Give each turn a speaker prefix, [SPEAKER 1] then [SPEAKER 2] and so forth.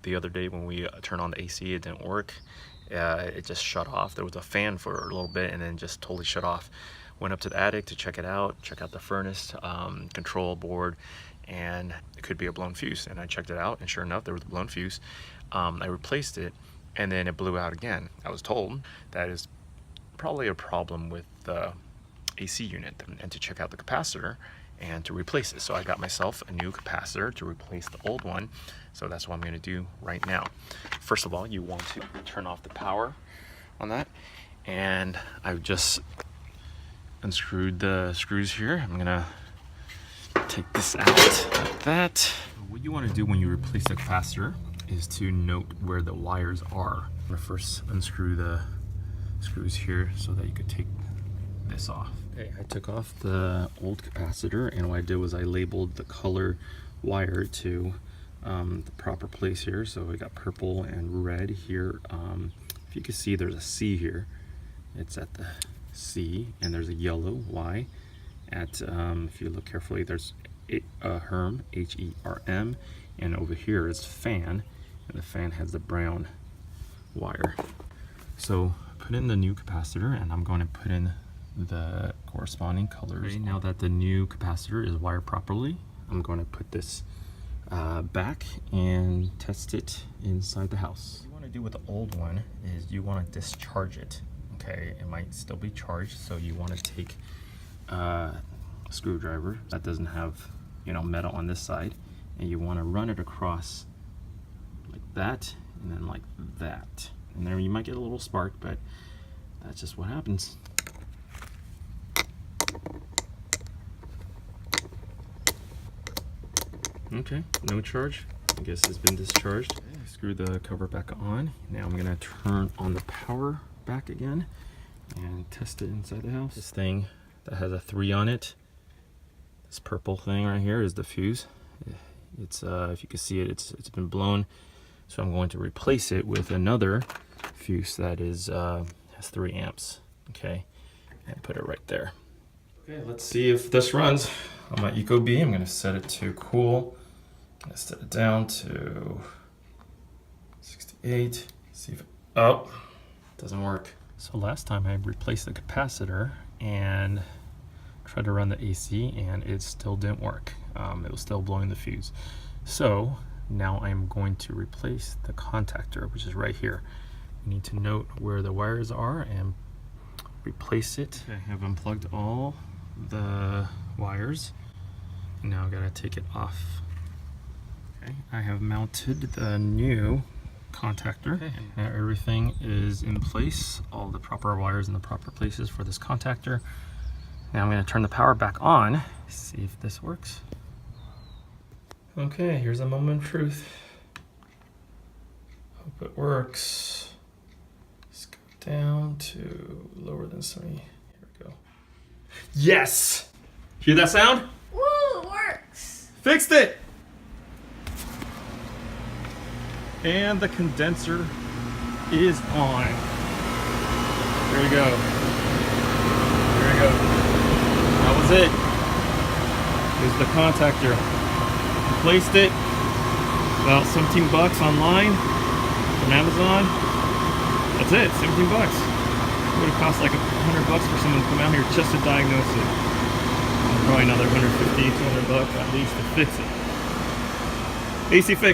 [SPEAKER 1] The other day when we turned on the AC, it didn't work. It just shut off. There was a fan for a little bit and then just totally shut off. Went up to the attic to check it out, check out the furnace control board, and it could be a blown fuse. And I checked it out, and sure enough, there was a blown fuse. I replaced it, and then it blew out again. I was told that is probably a problem with the AC unit, and to check out the capacitor and to replace it. So I got myself a new capacitor to replace the old one. So that's what I'm going to do right now. First of all, you want to turn off the power on that, and I've just unscrewed the screws here. I'm gonna take this out like that. What you want to do when you replace the capacitor is to note where the wires are. I'm gonna first unscrew the screws here so that you could take this off. Okay, I took off the old capacitor, and what I did was I labeled the color wire to the proper place here. So we got purple and red here. If you can see, there's a C here. It's at the C, and there's a yellow Y at, if you look carefully, there's HERM, H-E-R-M, and over here is fan, and the fan has the brown wire. So put in the new capacitor, and I'm going to put in the corresponding colors. Okay, now that the new capacitor is wired properly, I'm going to put this back and test it inside the house. What you want to do with the old one is you want to discharge it. Okay, it might still be charged, so you want to take a screwdriver that doesn't have, you know, metal on this side, and you want to run it across like that, and then like that, and there you might get a little spark, but that's just what happens. Okay, no charge. I guess it's been discharged. Okay, screw the cover back on. Now I'm gonna turn on the power back again and test it inside the house. This thing that has a 3 on it, this purple thing right here, is the fuse. It's if you can see it, it's been blown. So I'm going to replace it with another fuse that is has 3 amps. Okay, and put it right there. Okay, let's see if this runs on my Ecobee. I'm going to set it to cool. I'm going to set it down to 68. See if it, oh, doesn't work. So last time I replaced the capacitor and tried to run the AC, and it still didn't work. It was still blowing the fuse. So now I'm going to replace the contactor, which is right here. You need to note where the wires are and replace it. Okay, I have unplugged all the wires. Now I gotta take it off. Okay, I have mounted the new contactor. Okay. Now everything is in place, all the proper wires in the proper places for this contactor. Now I'm going to turn the power back on, see if this works. Okay, here's a moment of truth. Hope it works. Let's go down to lower than 70. Here we go. Yes! Hear that sound?
[SPEAKER 2] Woo, it works!
[SPEAKER 1] Fixed it! And the condenser is on. There we go. There we go. That was it. Here's the contactor. Replaced it. About 17 bucks online from Amazon. That's it, 17 bucks. It would have cost like $100 for someone to come out here just to diagnose it. And probably another 150, 200 bucks at least to fix it. AC fix.